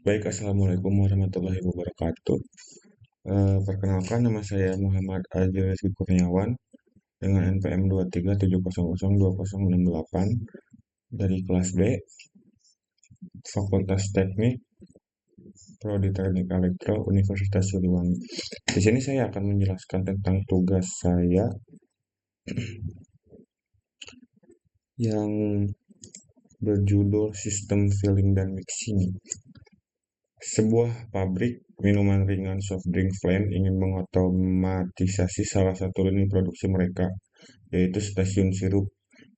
Baik, Assalamualaikum warahmatullahi wabarakatuh. Perkenalkan, nama saya Muhammad Azil Rizky Kurniawan dengan NPM 2370020068 dari kelas B, Fakultas Teknik, Prodi Teknik Elektro, Universitas Siliwangi. Di sini saya akan menjelaskan tentang tugas saya yang berjudul Sistem Filling dan Mixing. Sebuah pabrik minuman ringan soft drink Flame ingin mengotomatisasi salah satu lini produksi mereka, yaitu stasiun sirup.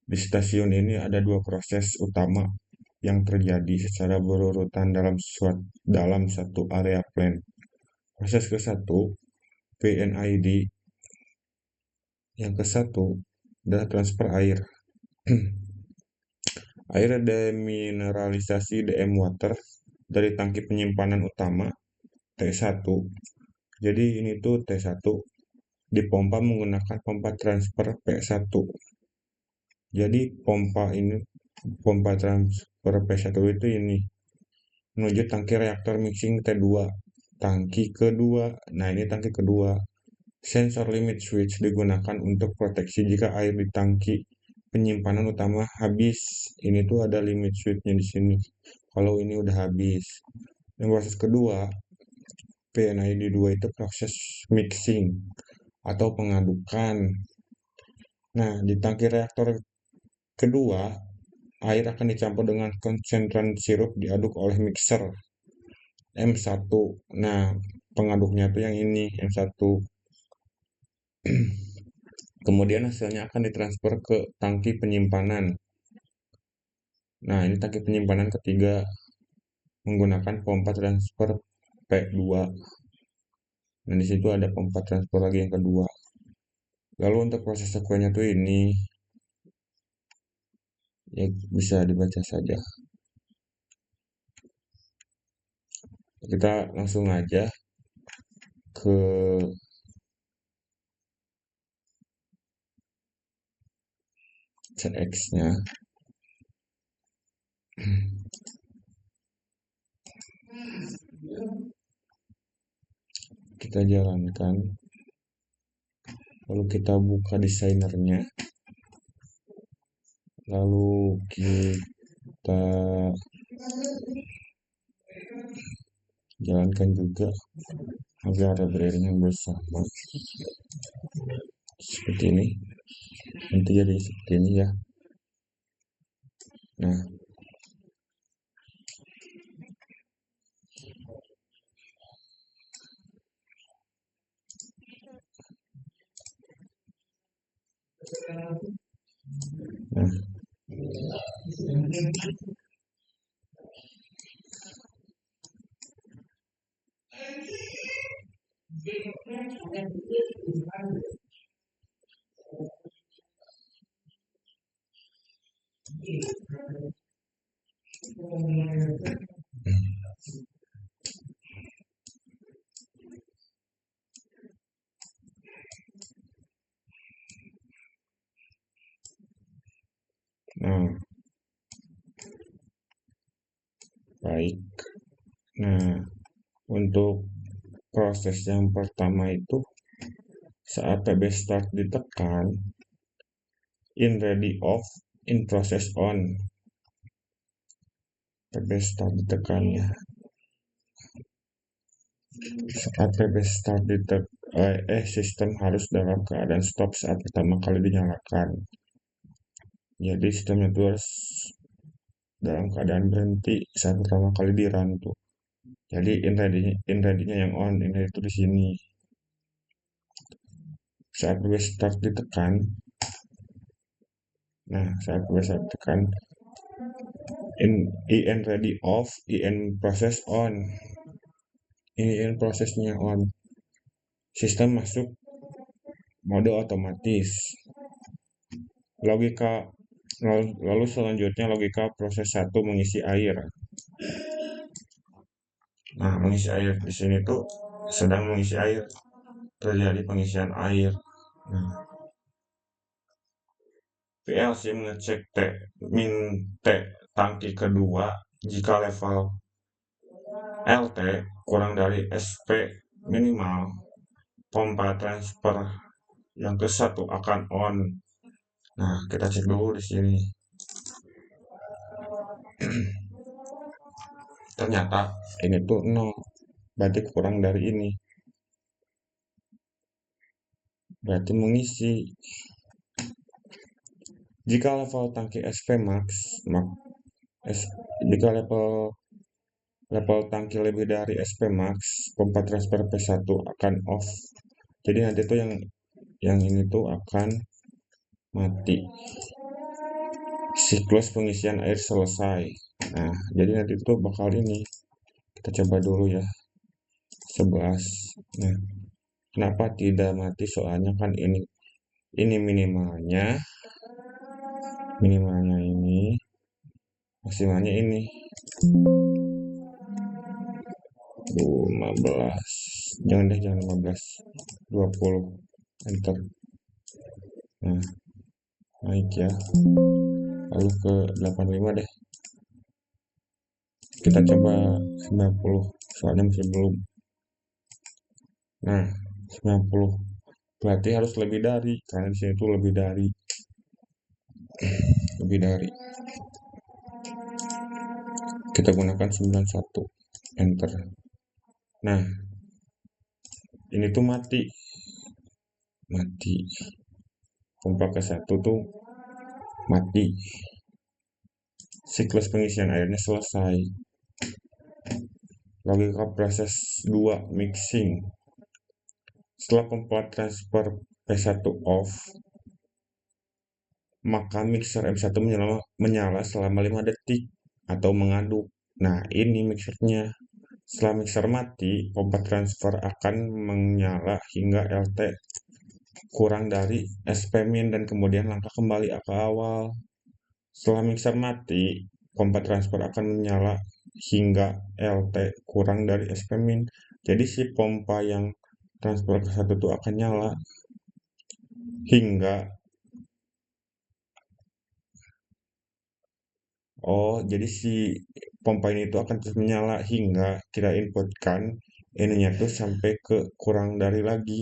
Di stasiun ini ada dua proses utama yang terjadi secara berurutan dalam satu area plant. Proses ke-1, PNID. Yang ke-1 adalah transfer air. Air demineralisasi DM water dari tangki penyimpanan utama T1. Jadi ini tuh T1 dipompa menggunakan pompa transfer P1. Jadi pompa transfer P1 itu ini menuju tangki reaktor mixing T2. Tangki kedua. Nah, ini tangki kedua. Sensor limit switch digunakan untuk proteksi jika air di tangki penyimpanan utama habis. Ini tuh ada limit switchnya di sini. Kalau ini udah habis. Yang proses kedua, PNID 2 itu proses mixing atau pengadukan. Nah, di tangki reaktor kedua, air akan dicampur dengan konsentran sirup diaduk oleh mixer M1. Nah, pengaduknya tuh yang ini M1. Kemudian hasilnya akan ditransfer ke tangki penyimpanan. Nah, ini tangki penyimpanan ketiga menggunakan pompa transfer P2. Nah, di situ ada pompa transfer lagi yang kedua. Lalu untuk proses sekuennya tuh ini ya bisa dibaca saja. Kita langsung aja ke CX-nya. Kita jalankan. Lalu kita buka desainernya. Lalu kita jalankan juga agar ada beriringan bersama. Seperti ini. Nanti jadi seperti ini ya. Nah, nah, nah, baik. Nah, untuk proses yang pertama itu saat PB start ditekan, in ready off, in process on. PB start ditekan ya. Saat PB start sistem harus dalam keadaan stop saat pertama kali dinyalakan. Jadi sistemnya itu harus dalam keadaan berhenti saat pertama kali di run tuh. Jadi in ready-nya yang on, in ready itu di sini. Saat PB start ditekan, nah saat PB start ditekan, in ready off, in process on. Ini in prosesnya on. Sistem masuk mode otomatis. Logika lalu selanjutnya logika proses 1 mengisi air. Nah, mengisi air di sini tuh sedang mengisi air. Terjadi pengisian air. Nah, PLC mengecek min T tangki kedua jika level LT kurang dari SP minimal, pompa transfer yang ke satu akan on. Nah, kita cek dulu di sini. Ternyata ini tuh 0, berarti kurang dari ini. Berarti mengisi. Jika level tangki SP max, jika level tangki lebih dari SP max, pompa transfer P1 akan off. Jadi nanti tuh yang ini tuh akan mati. Siklus pengisian air selesai. Nah, jadi nanti tuh bakal ini. Kita coba dulu ya. 11. Nah, kenapa tidak mati? Soalnya kan ini minimalnya ini, maksimalnya ini 15. Jangan 15. 20. Enter. Nah, naik ya. Lalu ke 85 deh. Kita coba 90. Soalnya masih belum. Nah, 90. Berarti harus lebih dari, karena di sini tuh lebih dari. Kita gunakan 91. Enter. Nah, ini tuh mati. Pompa ke satu tuh mati. Siklus pengisian airnya selesai. Logika proses 2 mixing. Setelah pompa transfer P1 off, maka mixer M1 menyala selama 5 detik atau mengaduk. Nah, ini mixernya. Setelah mixer mati, pompa transfer akan menyala hingga LT kurang dari SP min dan kemudian langkah kembali ke awal. Setelah mixer mati, pompa transfer akan menyala hingga LT kurang dari SP min. Jadi si pompa yang transfer ke satu itu akan nyala hingga jadi si pompa ini itu akan terus menyala hingga kita inputkan ininya tuh sampai ke kurang dari lagi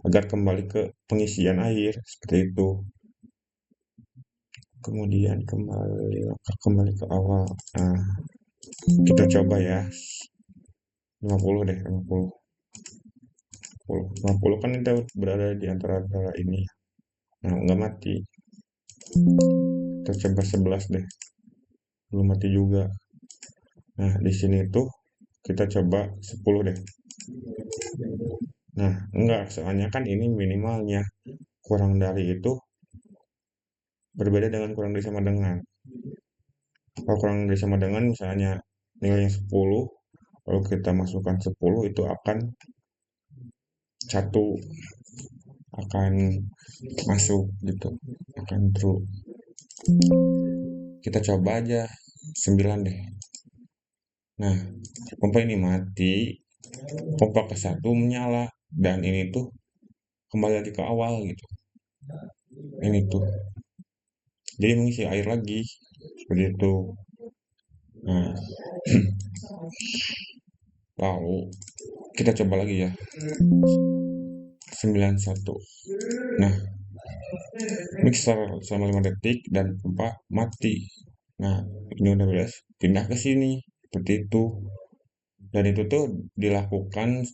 agar kembali ke pengisian air seperti itu. Kemudian kembali ke awal. Nah, kita coba ya. 50 deh, 50. 50 kan kita berada di antara ini. Nah, nggak mati. Kita coba 11 deh. Belum mati juga. Nah, di sini tuh kita coba 10 deh. Nah, enggak, soalnya kan ini minimalnya. Kurang dari itu berbeda dengan kurang dari sama dengan. Kalau kurang dari sama dengan misalnya nilainya 10, lalu kita masukkan 10 itu akan satu akan masuk gitu, akan true. Kita coba aja 9 deh. Nah, pompa ini mati, pompa ke satu menyala dan ini tuh kembali lagi ke awal gitu. Ini tuh. Jadi mengisi air lagi seperti itu. Nah, lalu kita coba lagi ya. 91. Nah, mixer selama 5 detik dan pompa mati. Nah, ini udah beres, pindah ke sini seperti itu. Dan itu tuh dilakukan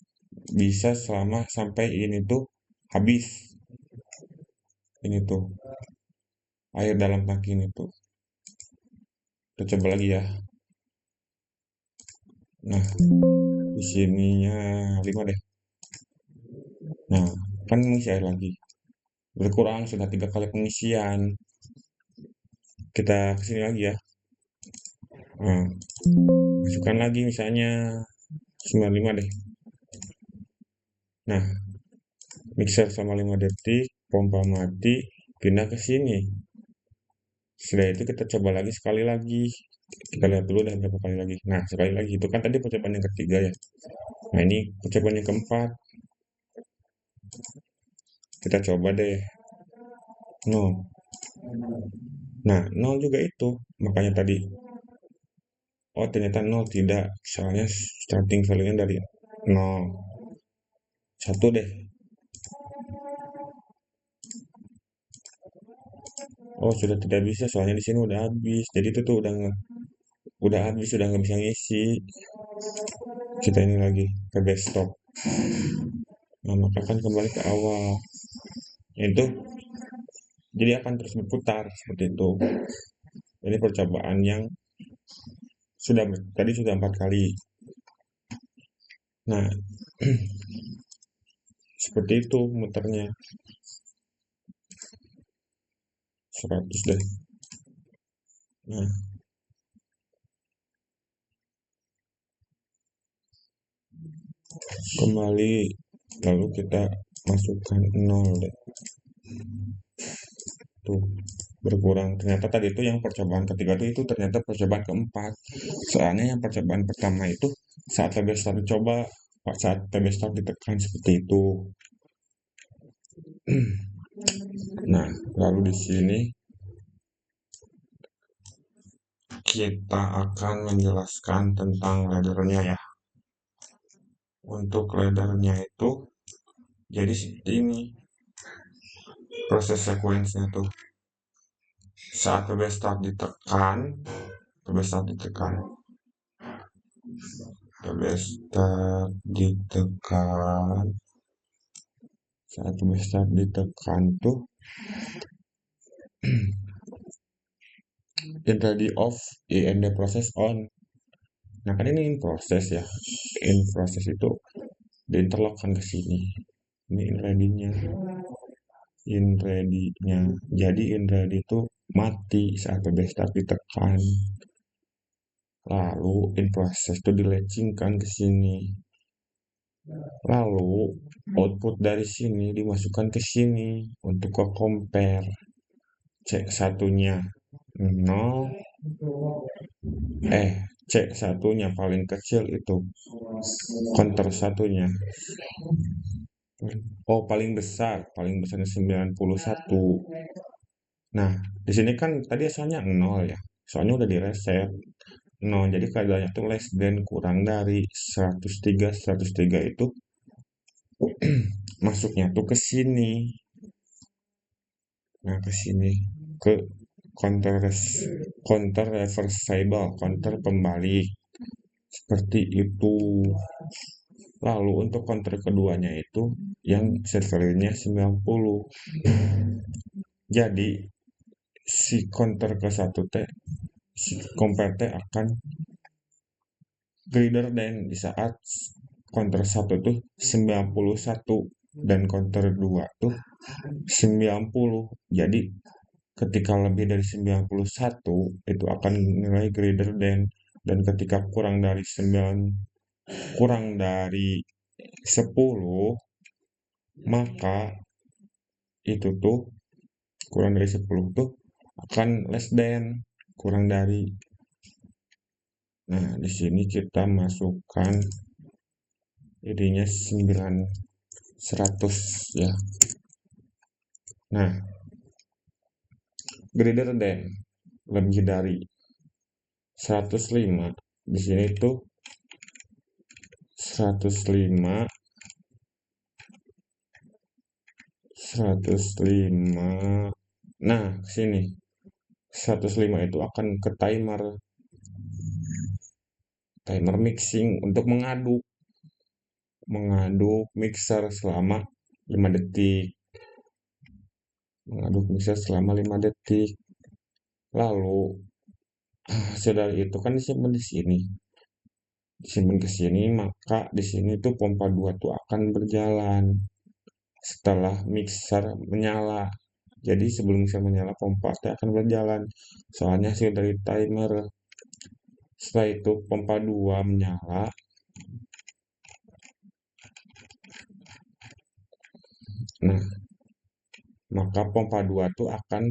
bisa selama sampai ini tuh habis. Ini tuh air dalam tangki ini tuh. Kita coba lagi ya. Nah, di sininya 5 deh. Nah, kan mengisi air lagi. Berkurang sudah 3 kali pengisian. Kita kesini lagi ya. Nah, masukkan lagi misalnya 95 deh. Nah, mixer selama 5 detik, pompa mati, pindah ke sini. Setelah itu kita coba lagi sekali lagi. Kita lihat dulu dan berapa kali lagi. Nah, sekali lagi. Itu kan tadi percobaan yang ketiga ya. Nah, ini percobaan yang keempat. Kita coba deh. 0. Nah, 0 juga itu. Makanya tadi Oh ternyata nol, tidak, soalnya starting value-nya dari nol. Satu deh. Oh sudah tidak bisa, soalnya di sini udah habis. Jadi itu tuh udah habis, udah nggak bisa ngisi. Kita ini lagi ke desktop. Nah maka akan kembali ke awal. Itu jadi akan terus berputar seperti itu. Ini percobaan yang tadi sudah 4 kali. Nah seperti itu muternya. 100 deh. Nah kembali, lalu kita masukkan 0 deh. Tuh berkurang. Ternyata tadi itu yang percobaan ketiga itu ternyata percobaan keempat. Soalnya yang percobaan pertama itu saat TB start dicoba, saat TB start ditekan seperti itu. Nah, lalu di sini kita akan menjelaskan tentang laddernya ya. Untuk laddernya itu jadi seperti ini proses sekuensnya tuh. Saat TB start ditekan, TB start ditekan, TB start ditekan, saat TB start ditekan tuh in ready off, in the process on. Nah kan ini in proses ya, in proses itu diinterlockkan ke sini. Ini in ready-nya, in ready-nya. Jadi in ready itu mati saat TB start ditekan. Lalu in proses itu dilatchingkan ke sini. Lalu output dari sini dimasukkan ke sini untuk ke compare. C satunya 0, C satunya paling kecil itu counter satunya. Oh paling besarnya 91. Nah di sini kan tadi asalnya 0 ya, soalnya udah direset 0, jadi keadaannya tuh less than, kurang dari 103. 103 itu masuknya tuh ke sini. Nah ke sini ke counter counter reversible, counter pembalik seperti itu. Lalu untuk counter keduanya itu yang set value-nya 90. Jadi si counter ke satu T, si compare T akan greater than di saat counter satu tuh 91 dan counter 2 tuh 90. Jadi ketika lebih dari 91 itu akan nilai greater than, dan ketika kurang dari 10 maka itu tuh kurang dari 10 tuh akan less than, kurang dari. Nah di sini kita masukkan ininya 100 ya. Nah greater than, lebih dari 105, di sini tuh 105, 105. Nah sini 105 itu akan ke timer mixing untuk mengaduk mixer selama 5 detik. Mengaduk mixer selama 5 detik. Lalu hasil dari itu kan disimpan di sini. Disimpan ke sini, maka di sini tuh pompa 2 tuh akan berjalan setelah mixer menyala. Jadi sebelum mixer menyala, pompa akan berjalan. Soalnya hasil dari timer. Setelah itu pompa 2 menyala. Nah, maka pompa 2 tuh akan,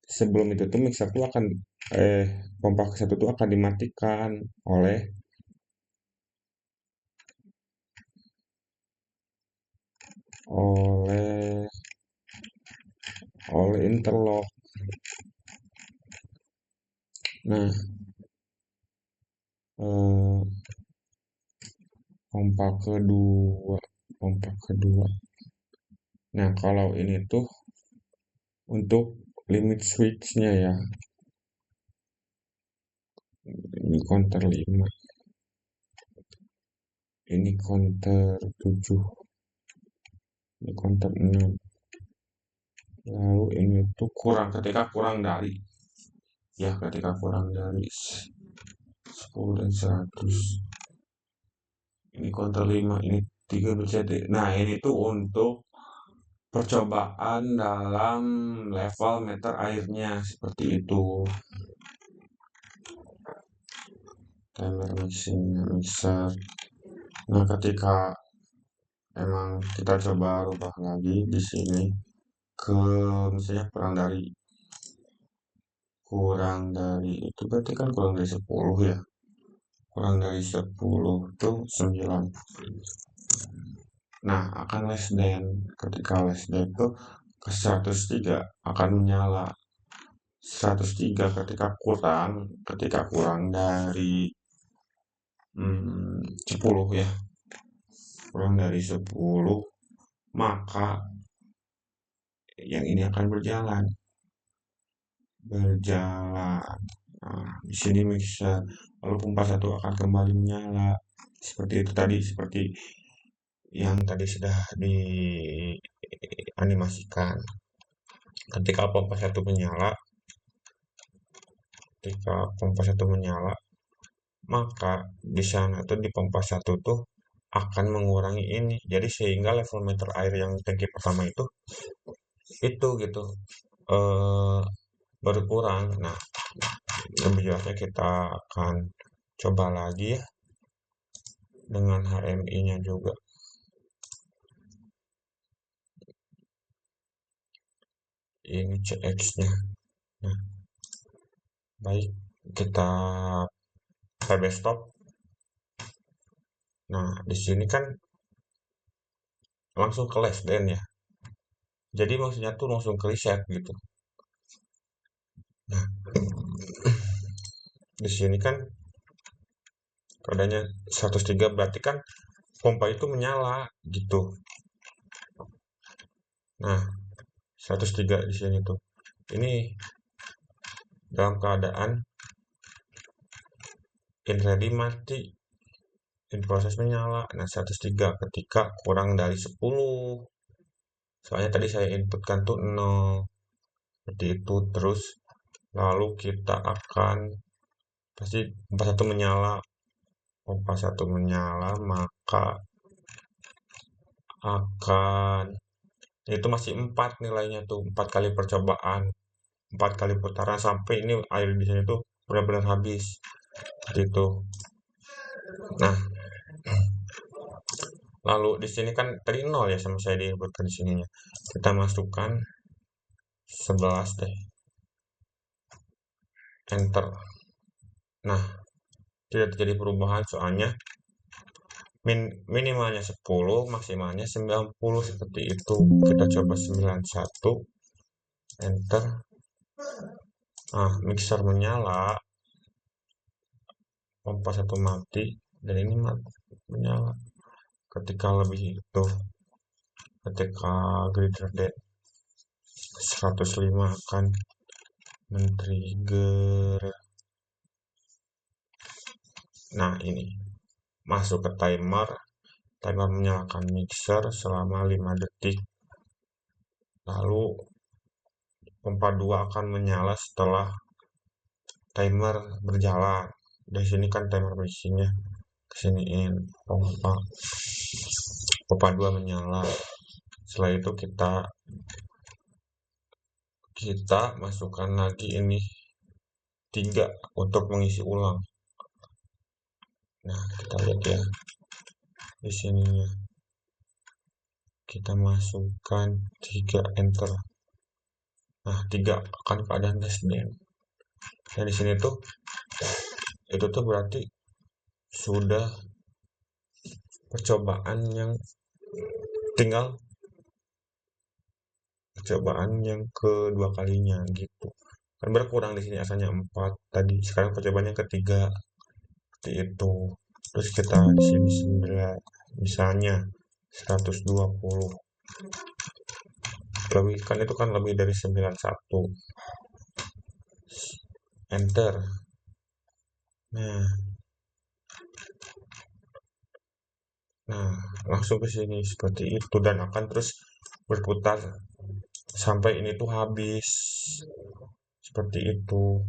sebelum itu tuh mixer tuh akan pompa ke satu tuh akan dimatikan oleh oleh oleh interlock. Nah, eh, pompa kedua. Nah, kalau ini tuh untuk limit switch-nya ya. Ini counter 5, ini counter 7, ini counter 6. Lalu ini tuh ketika kurang dari, ya ketika kurang dari 10 dan 100. Ini counter 5, ini 3 BCD. Nah, ini tuh untuk percobaan dalam level meter airnya seperti itu. Timer mixer. Nah, ketika emang kita coba rubah lagi di sini ke misalnya kurang dari itu berarti kan kurang dari 10 ya. Kurang dari 10 itu 9. Nah, akan less than. Ketika less than itu ke 103 akan menyala. 103 ketika kurang dari 10 ya. Kurang dari 10, maka yang ini akan berjalan. Nah, di sini mixer, lalu pompa 1 akan kembali menyala. Seperti itu tadi, seperti yang tadi sudah dianimasikan. Ketika pompa 1 menyala, maka di sana tuh di pompa 1 tuh akan mengurangi ini. Jadi sehingga level meter air yang tangki pertama itu gitu eh berkurang. Nah, lebih jelasnya kita akan coba lagi ya dengan HMI-nya juga. Ini CX-nya. Nah, baik, kita PB stop. Nah, di sini kan langsung ke less than ya. Jadi maksudnya tuh langsung ke reset gitu. Nah, di sini kan adanya 103 berarti kan pompa itu menyala gitu. Nah, 103 di sini tuh. Ini dalam keadaan in ready mati, in proses menyala. Nah, 103 ketika kurang dari 10. Soalnya tadi saya inputkan tuh 0. Seperti itu terus. Lalu kita akan pasti pompa satu menyala maka akan itu masih 4 nilainya tuh, 4 kali percobaan, 4 kali putaran sampai ini air di sini tuh benar-benar habis gitu. Nah, lalu di sini kan tadi 0 ya sama saya diinputkan di sininya. Kita masukkan 11 deh. Enter. Nah, tidak terjadi perubahan soalnya minimalnya 10, maksimalnya 90 seperti itu. Kita coba 91. Enter. Nah, mixer menyala, pompa 1 mati, dan ini menyala. Ketika greater than 105 akan men-trigger. Nah, ini masuk ke timer menyalakan mixer selama 5 detik. Lalu pompa 2 akan menyala setelah timer berjalan. Dari sini kan timer mesinnya kesiniin pompa 2 menyala. Setelah itu kita masukkan lagi ini 3 untuk mengisi ulang. Nah, kita lihat ya di sininya. Kita masukkan 3, enter. Nah, 3 akan keadaan less than. Nah, di sini tuh itu tuh berarti sudah percobaan yang kedua kalinya gitu. Kan berkurang di sini asalnya 4 tadi, sekarang percobaannya ketiga seperti itu. Terus kita di sini 9, misalnya 120 lebih, kan itu kan lebih dari 91, enter. Nah, nah, langsung ke sini seperti itu dan akan terus berputar sampai ini tuh habis. Seperti itu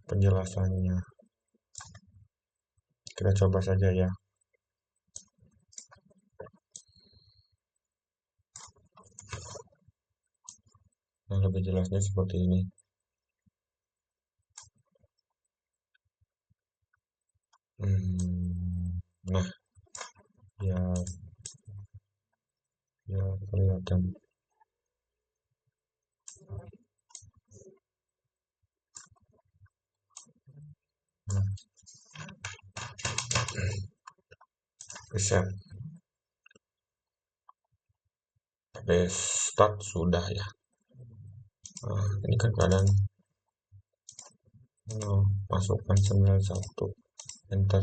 penjelasannya. Kita coba saja ya. Nah, lebih jelasnya seperti ini. Nah, ya, ya kelihatan. Nah, reset. Restart sudah ya. Nah, ini kan keadaan masukkan 91, enter.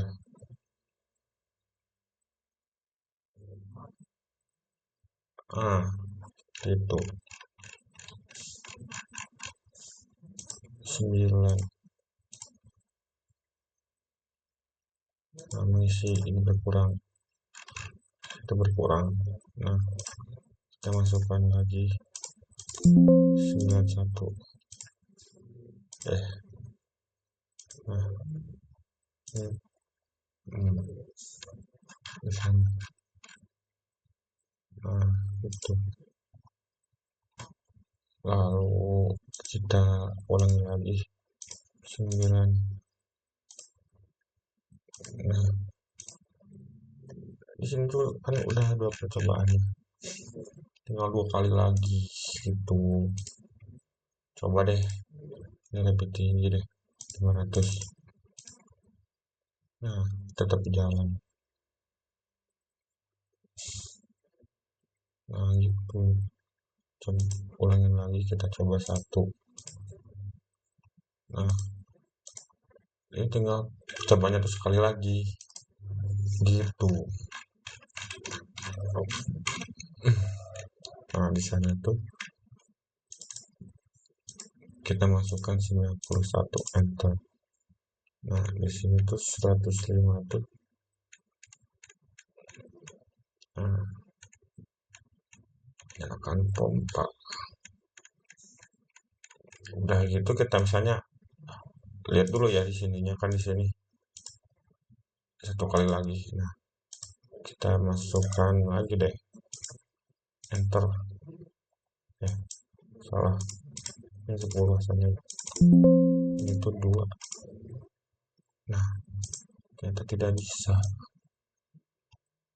Ah, itu 9. Mengisi ini berkurang, itu berkurang. Nah, kita masukkan lagi 91. Nah, ini, di sana. Nah, itu. Lalu kita ulangi lagi 9. Nah, di sini tuh kan udah 2 percobaan, tinggal 2 kali lagi gitu. Coba deh, ini lebih tinggi deh, 500. Nah, tetap jalan. Nah, gitu. Coba ulangin lagi, kita coba 1. Nah, ini tinggal cobanya tuh sekali lagi gitu. Nah, di sana tuh kita masukkan 91, enter. Nah, di sini tuh 105 tuh. Nah, nyalakan pompa. Udah gitu kita misalnya lihat dulu ya di sininya, kan di sini 1 kali lagi. Nah, kita masukkan lagi deh, enter. Ya, salah. Ini 10 asalnya. Ini tuh 2. Nah, ternyata tidak bisa.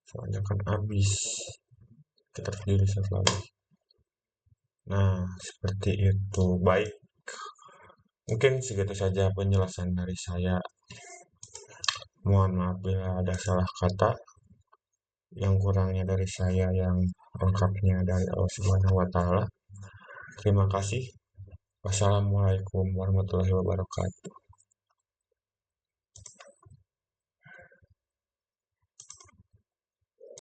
Soalnya kan habis. Kita harus di reset lagi. Nah, seperti itu. Baik. Mungkin segitu saja penjelasan dari saya. Mohon maaf bila ada salah kata. Yang kurangnya dari saya, yang lengkapnya dari Allah Subhanahu wa Ta'ala. Terima kasih. Wassalamualaikum warahmatullahi wabarakatuh.